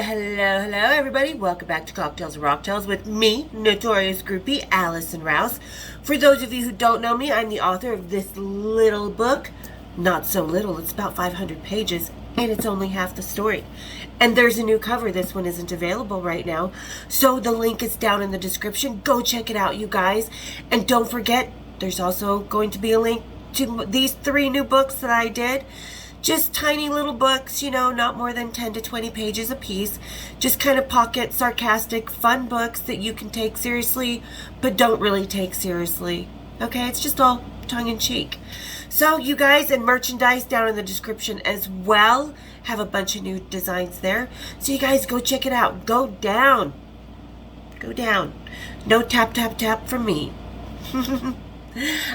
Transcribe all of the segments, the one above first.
Hello, everybody. Welcome back to Cocktails and Rocktails with me, Notorious Groupie, Allison Rouse. For those of you who don't know me, I'm the author of this little book. Not so little, it's about 500 pages, and it's only half the story. And there's a new cover. This one isn't available right now, so the link is down in the description. Go check it out, you guys. And don't forget, there's also going to be a link to these 3 new books that I did. Just tiny little books, not more than 10 to 20 pages a piece. Just kind of pocket, sarcastic, fun books that you can take seriously, but don't really take seriously. Okay, it's just all tongue-in-cheek. So you guys, and merchandise down in the description as well. Have a bunch of new designs there. So you guys go check it out. Go down. Go down. No tap, tap, tap from me.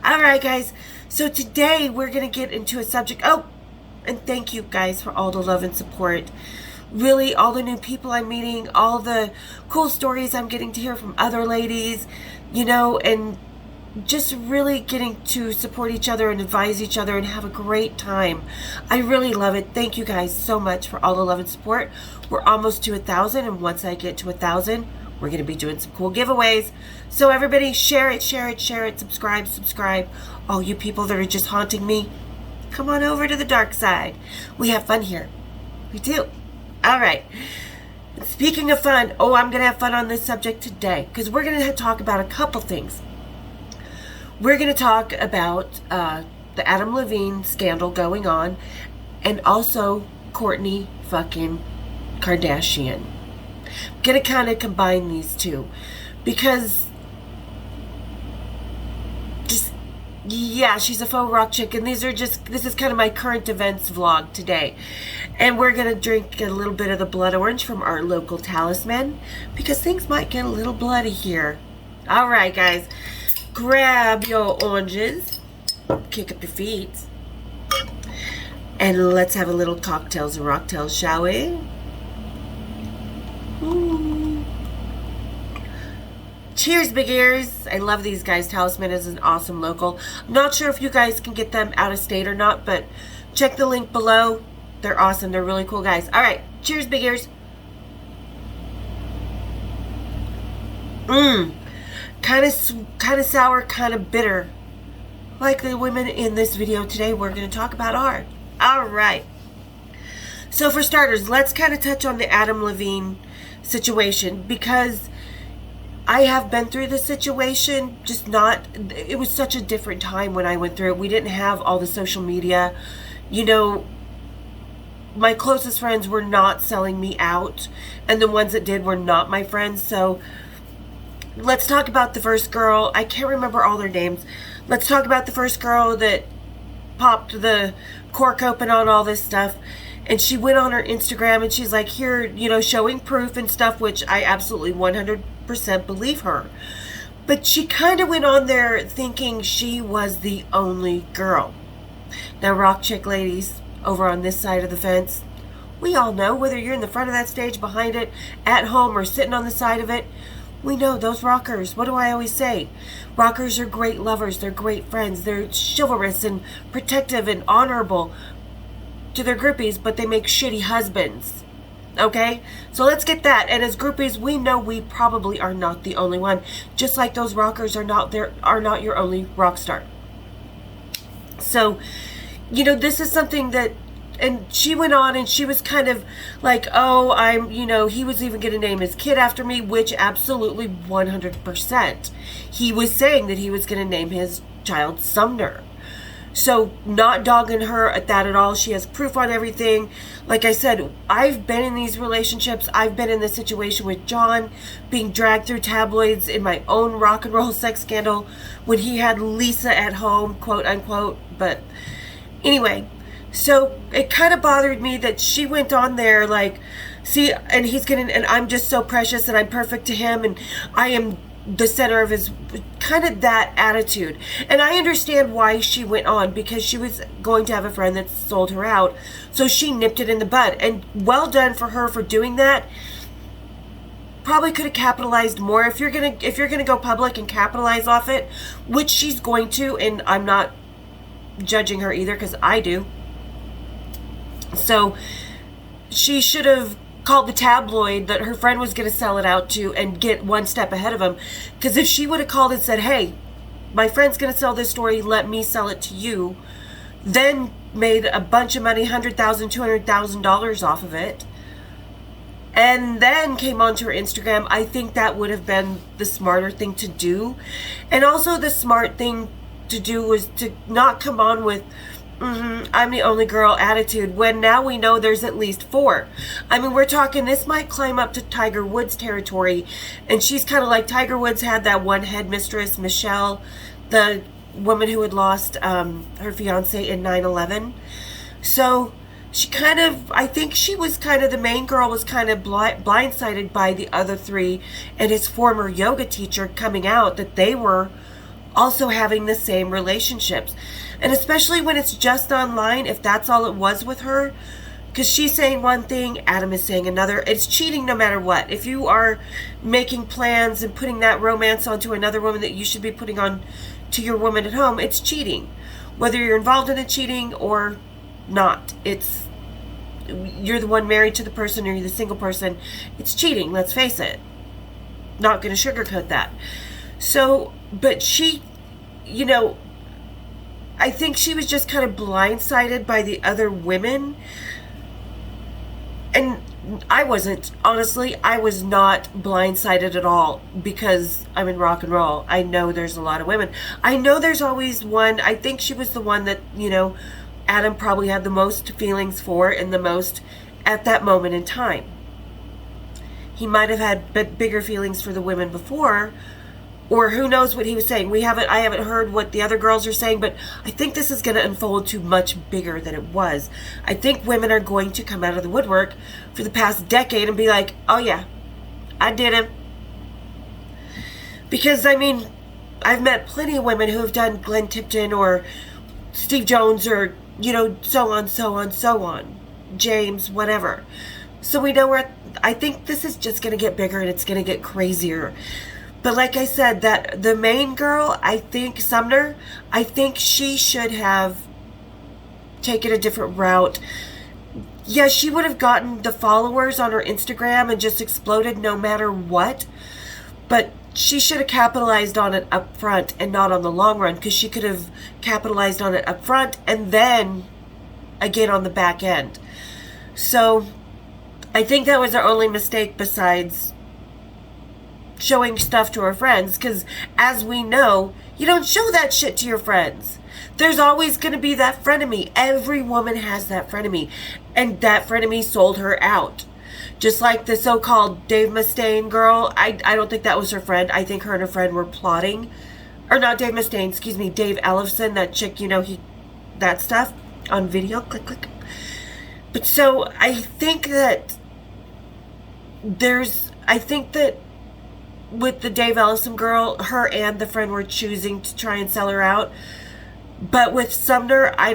Alright, guys. So today we're going to get into a subject. And thank you guys for all the love and support. Really, all the new people I'm meeting, all the cool stories I'm getting to hear from other ladies, and just really getting to support each other and advise each other and have a great time. I really love it. Thank you guys so much for all the love and support. We're almost to 1,000, and once I get to 1,000, we're going to be doing some cool giveaways. So everybody, share it, subscribe. All you people that are just haunting me, come on over to the dark side. We have fun here. We do. All right. Speaking of fun, I'm going to have fun on this subject today because we're going to talk about a couple things. We're going to talk about the Adam Levine scandal going on and also Kourtney fucking Kardashian. I'm going to kind of combine these two because she's a faux rock chick, and this is kind of my current events vlog today. And we're going to drink a little bit of the blood orange from our local talisman, because things might get a little bloody here. Alright, guys. Grab your oranges, kick up your feet, and let's have a little cocktails and rocktails, shall we? Cheers, big ears. I love these guys. Talisman is an awesome local. I'm not sure if you guys can get them out of state or not, but check the link below. They're awesome. They're really cool guys. All right. Cheers, big ears. Kind of sour, kind of bitter. Like the women in this video today we're going to talk about are. All right. So for starters, let's kind of touch on the Adam Levine situation, because I have been through this situation, it was such a different time when I went through it. We didn't have all the social media. My closest friends were not selling me out, and the ones that did were not my friends. So let's talk about the first girl. I can't remember all their names. Let's talk about the first girl that popped the cork open on all this stuff. And she went on her Instagram and she's like, here, showing proof and stuff, which I absolutely 100% believe her. But she kind of went on there thinking she was the only girl. Now, rock chick ladies over on this side of the fence, we all know, whether you're in the front of that stage, behind it, at home, or sitting on the side of it, we know those rockers. What do I always say? Rockers are great lovers. They're great friends. They're chivalrous and protective and honorable to their groupies, but they make shitty husbands. Okay? So let's get that. And as groupies, we know we probably are not the only one. Just like those rockers are not your only rock star. So, this is something that, and she went on and she was kind of like, he was even going to name his kid after me, which absolutely 100%. He was saying that he was going to name his child Sumner. So, not dogging her at that at all. She has proof on everything. Like I said, I've been in these relationships. I've been in this situation with John, being dragged through tabloids in my own rock and roll sex scandal when he had Lisa at home, quote unquote. But anyway, so it kind of bothered me that she went on there like, see, and and I'm just so precious and I'm perfect to him and I am the center of his, kind of that attitude. And I understand why she went on, because she was going to have a friend that sold her out, so she nipped it in the bud. And well done for her for doing that. Probably could have capitalized more. If you're gonna go public and capitalize off it, which she's going to, and I'm not judging her either because I do. So she should have called the tabloid that her friend was going to sell it out to and get one step ahead of him. Because if she would have called and said, hey, my friend's going to sell this story, let me sell it to you, then made a bunch of money, $100,000, $200,000 off of it, and then came onto her Instagram, I think that would have been the smarter thing to do. And also the smart thing to do was to not come on with I'm the only girl attitude, when now we know there's at least 4. I mean, we're talking this might climb up to Tiger Woods territory, and she's kind of like Tiger Woods had that one headmistress, Michelle, the woman who had lost her fiance in 9/11. So she kind of, I think she was kind of, the main girl was kind of blindsided by the other 3 and his former yoga teacher coming out that they were also having the same relationships. And especially when it's just online, if that's all it was with her, because she's saying one thing, Adam is saying another. It's cheating no matter what. If you are making plans and putting that romance onto another woman that you should be putting on to your woman at home, it's cheating. Whether you're involved in the cheating or not, you're the one married to the person or you're the single person, it's cheating, let's face it. Not going to sugarcoat that. So, but she, I think she was just kind of blindsided by the other women. And I wasn't, honestly, I was not blindsided at all, because I'm in rock and roll. I know there's a lot of women. I know there's always one, I think she was the one that, Adam probably had the most feelings for and the most at that moment in time. He might have had bigger feelings for the women before, or who knows what he was saying. I haven't heard what the other girls are saying, but I think this is going to unfold to much bigger than it was. I think women are going to come out of the woodwork for the past decade and be like, oh yeah, I did him. Because, I mean, I've met plenty of women who have done Glenn Tipton or Steve Jones or, so on, James, whatever. So we know I think this is just going to get bigger and it's going to get crazier. But like I said, that the main girl, I think, Sumner, I think she should have taken a different route. Yeah, she would have gotten the followers on her Instagram and just exploded no matter what. But she should have capitalized on it up front and not on the long run, because she could have capitalized on it up front and then again on the back end. So I think that was her only mistake besides showing stuff to her friends, because as we know, you don't show that shit to your friends. There's always going to be that frenemy. Every woman has that frenemy, and that frenemy sold her out. Just like the so-called Dave Mustaine girl, I don't think that was her friend. I think her and her friend were plotting. Or not Dave Mustaine, excuse me, Dave Ellefson, that chick, that stuff on video, click. But so I think that with the Dave Ellison girl, her and the friend were choosing to try and sell her out. But with Sumner, I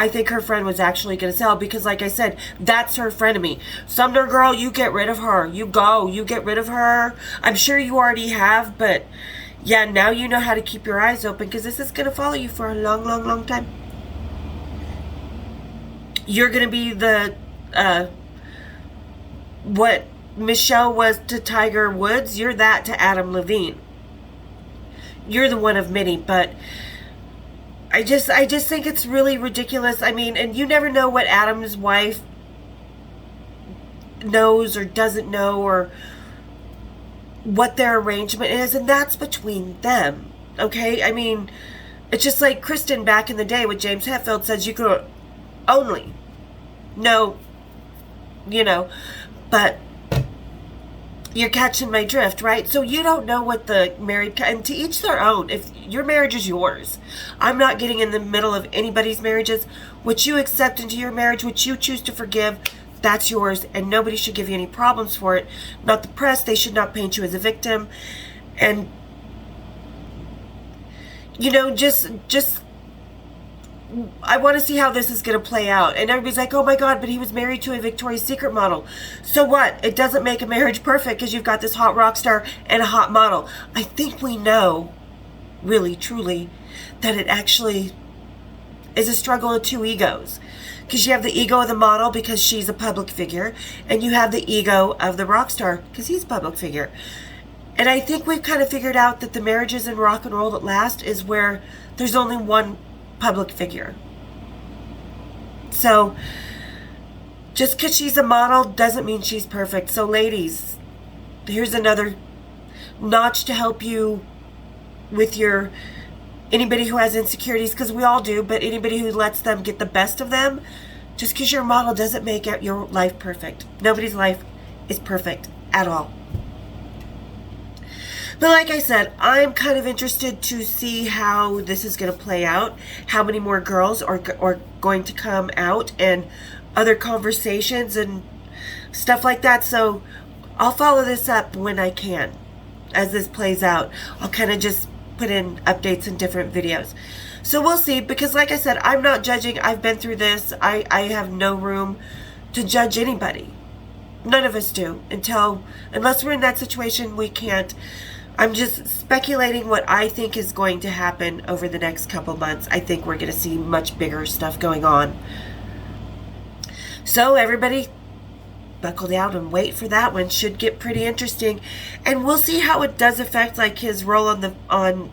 think her friend was actually going to sell, because like I said, that's her frenemy. Sumner girl, you get rid of her. You get rid of her. I'm sure you already have, but yeah, now you know how to keep your eyes open, because this is going to follow you for a long, long, long time. You're going to be the, what Michelle was to Tiger Woods, you're that to Adam Levine. You're the one of many, but I just think it's really ridiculous. I mean, and you never know what Adam's wife knows or doesn't know, or what their arrangement is, and that's between them, okay? I mean, it's just like Kristen back in the day with James Hetfield says you could only know, but you're catching my drift, right? So you don't know what the married, and to each their own. If your marriage is yours, I'm not getting in the middle of anybody's marriages. What you accept into your marriage, what you choose to forgive, that's yours, and nobody should give you any problems for it. Not the press. They should not paint you as a victim. And just I want to see how this is going to play out. And everybody's like, oh my God, but he was married to a Victoria's Secret model. So what? It doesn't make a marriage perfect because you've got this hot rock star and a hot model. I think we know, really, truly, that it actually is a struggle of two egos. Because you have the ego of the model because she's a public figure, and you have the ego of the rock star because he's a public figure. And I think we've kind of figured out that the marriages in rock and roll that last is where there's only one public figure. So, just because she's a model doesn't mean she's perfect. So ladies, here's another notch to help you with your, anybody who has insecurities, because we all do, but anybody who lets them get the best of them, just because you're a model doesn't make your life perfect. Nobody's life is perfect at all. But like I said, I'm kind of interested to see how this is going to play out, how many more girls are going to come out, and other conversations and stuff like that. So I'll follow this up when I can as this plays out. I'll kind of just put in updates in different videos. So we'll see, because like I said, I'm not judging. I've been through this. I have no room to judge anybody. None of us do. Unless we're in that situation, we can't. I'm just speculating what I think is going to happen over the next couple months. I think we're going to see much bigger stuff going on. So everybody, buckle down and wait for that one. Should get pretty interesting, and we'll see how it does affect like his role on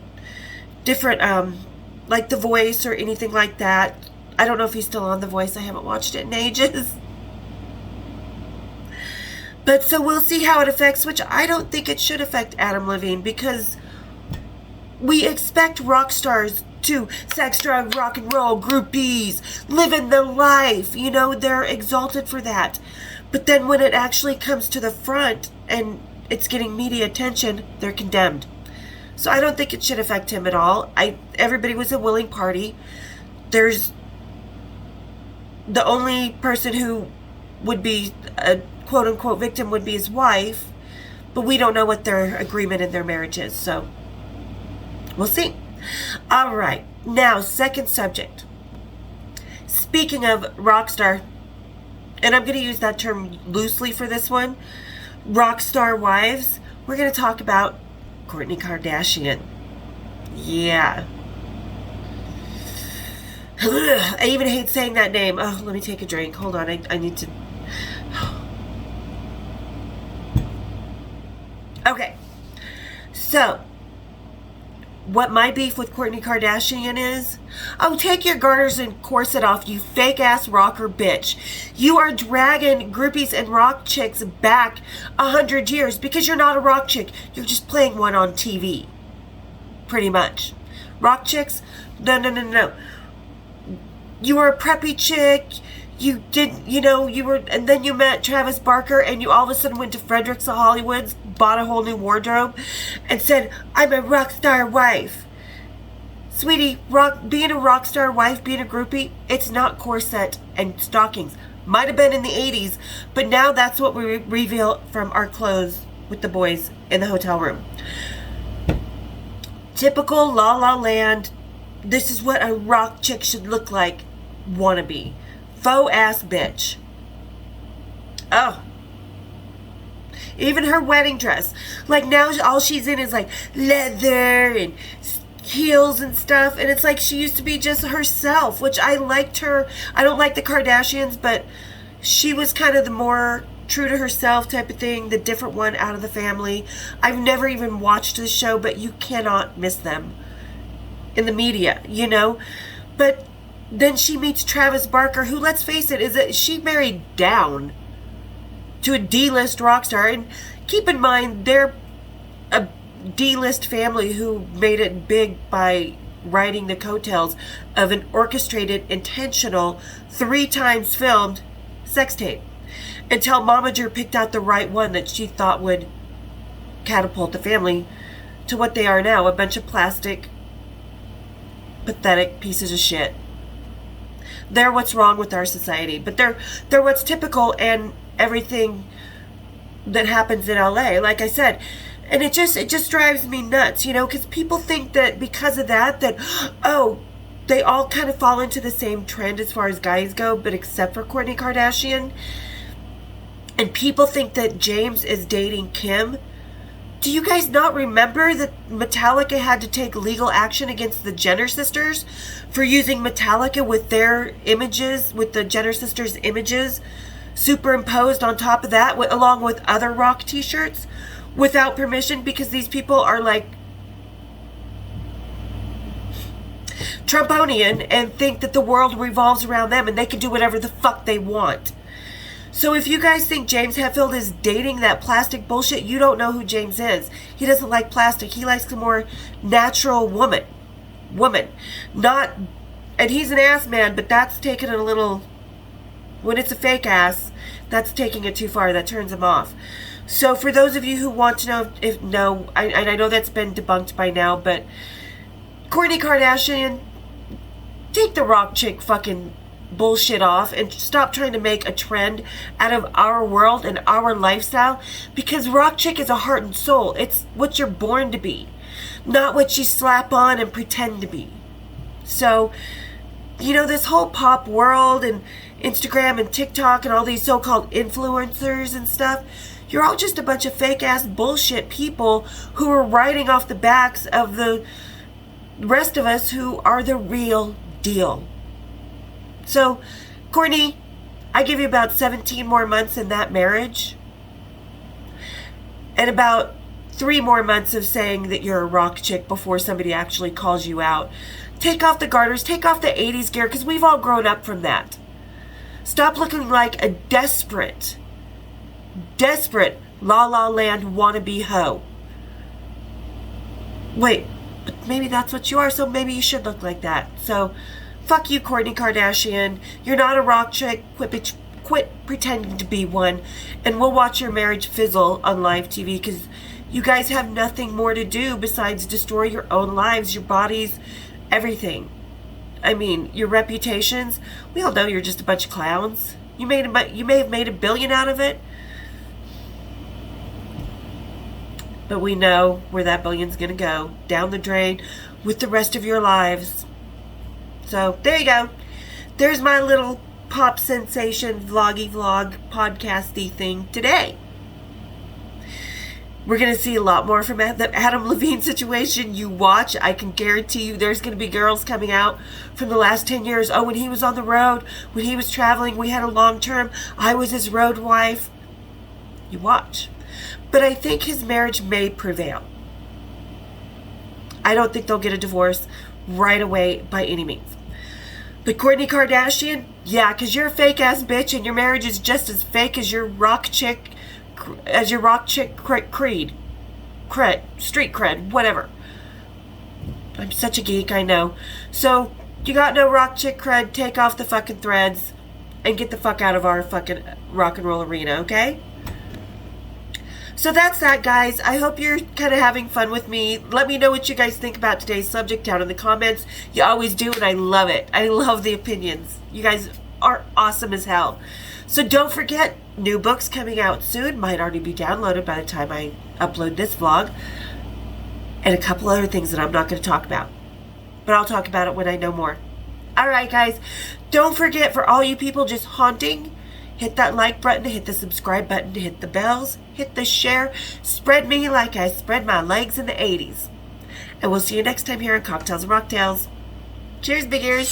different like The Voice or anything like that. I don't know if he's still on The Voice. I haven't watched it in ages. But so we'll see how it affects, which I don't think it should affect Adam Levine, because we expect rock stars to sex, drug, rock and roll, groupies, living the life. You know, they're exalted for that. But then when it actually comes to the front and it's getting media attention, they're condemned. So I don't think it should affect him at all. Everybody was a willing party. There's the only person who would be a quote-unquote victim would be his wife, but we don't know what their agreement in their marriage is, so we'll see. All right, now second subject. Speaking of rock star, and I'm going to use that term loosely for this one, rock star wives, we're going to talk about Kourtney Kardashian. Yeah. I even hate saying that name. Oh, let me take a drink. Hold on, I need to... Okay, so what my beef with Kourtney Kardashian is, oh, take your garters and corset off, you fake-ass rocker bitch. You are dragging groupies and rock chicks back 100 years because you're not a rock chick. You're just playing one on TV, pretty much. Rock chicks? No. You were a preppy chick. You did, and then you met Travis Barker, and you all of a sudden went to Fredericks of Hollywood's, bought a whole new wardrobe, and said, I'm a rock star wife. Sweetie, being a rock star wife, being a groupie, it's not corset and stockings. Might have been in the 80s, but now that's what we reveal from our clothes with the boys in the hotel room. Typical La La Land, this is what a rock chick should look like, wannabe. Faux ass bitch. Oh. Even her wedding dress. Like now all she's in is like leather and heels and stuff. And it's like she used to be just herself, which I liked her. I don't like the Kardashians, but she was kind of the more true to herself type of thing. The different one out of the family. I've never even watched the show, but you cannot miss them in the media, But then she meets Travis Barker, who, let's face it, she married down to a D-list rock star. And keep in mind, they're a D-list family who made it big by riding the coattails of an orchestrated, intentional, 3 times filmed sex tape. Until Momager picked out the right one that she thought would catapult the family to what they are now, a bunch of plastic, pathetic pieces of shit. They're what's wrong with our society, but they're what's typical and everything that happens in LA, like I said. And it just drives me nuts, because people think that because of that, oh, they all kind of fall into the same trend as far as guys go, but except for Kourtney Kardashian. And people think that James is dating Kim. Do you guys not remember that Metallica had to take legal action against the Jenner sisters for using Metallica with their images, with the Jenner sisters' images superimposed on top of that, along with other rock t-shirts, without permission, because these people are like Trumponian and think that the world revolves around them and they can do whatever the fuck they want. So if you guys think James Hetfield is dating that plastic bullshit, you don't know who James is. He doesn't like plastic. He likes a more natural woman. Not, and he's an ass man, but that's taking it a little, when it's a fake ass, that's taking it too far. That turns him off. So for those of you who want to know if no, I know that's been debunked by now, but Kourtney Kardashian, take the rock chick fucking bullshit off and stop trying to make a trend out of our world and our lifestyle, because rock chick is a heart and soul. It's what you're born to be, not what you slap on and pretend to be. So, you know, this whole pop world and Instagram and TikTok and all these so-called influencers and stuff, you're all just a bunch of fake ass bullshit people who are riding off the backs of the rest of us who are the real deal. So, Kourtney, I give you about 17 more months in that marriage, and about 3 more months of saying that you're a rock chick before somebody actually calls you out. Take off the garters, take off the 80s gear, because we've all grown up from that. Stop looking like a desperate La La Land wannabe hoe. Wait, but maybe that's what you are, so maybe you should look like that. So, fuck you, Kourtney Kardashian. You're not a rock chick. Quit pretending to be one. And we'll watch your marriage fizzle on live TV, because you guys have nothing more to do besides destroy your own lives, your bodies, everything. I mean, your reputations. We all know you're just a bunch of clowns. You may have made $1 billion out of it, but we know where that billion's gonna go. Down the drain with the rest of your lives. So, there you go. There's my little pop sensation vloggy vlog podcasty thing today. We're going to see a lot more from the Adam Levine situation. You watch. I can guarantee you there's going to be girls coming out from the last 10 years. Oh, when he was on the road, when he was traveling, we had a long term. I was his road wife. You watch. But I think his marriage may prevail. I don't think they'll get a divorce right away by any means. But Kourtney Kardashian, yeah, because you're a fake ass bitch and your marriage is just as fake as your rock chick creed, street cred, whatever. I'm such a geek, I know. So, you got no rock chick cred, take off the fucking threads and get the fuck out of our fucking rock and roll arena, okay? So that's that, guys. I hope you're kind of having fun with me. Let me know what you guys think about today's subject down in the comments. You always do, and I love it. I love the opinions. You guys are awesome as hell. So don't forget, new books coming out soon. Might already be downloaded by the time I upload this vlog. And a couple other things that I'm not going to talk about. But I'll talk about it when I know more. Alright, guys. Don't forget, for all you people just haunting, hit that like button, hit the subscribe button, hit the bells, hit the share. Spread me like I spread my legs in the 80s. And we'll see you next time here on Cocktails and Rocktails. Cheers, big ears.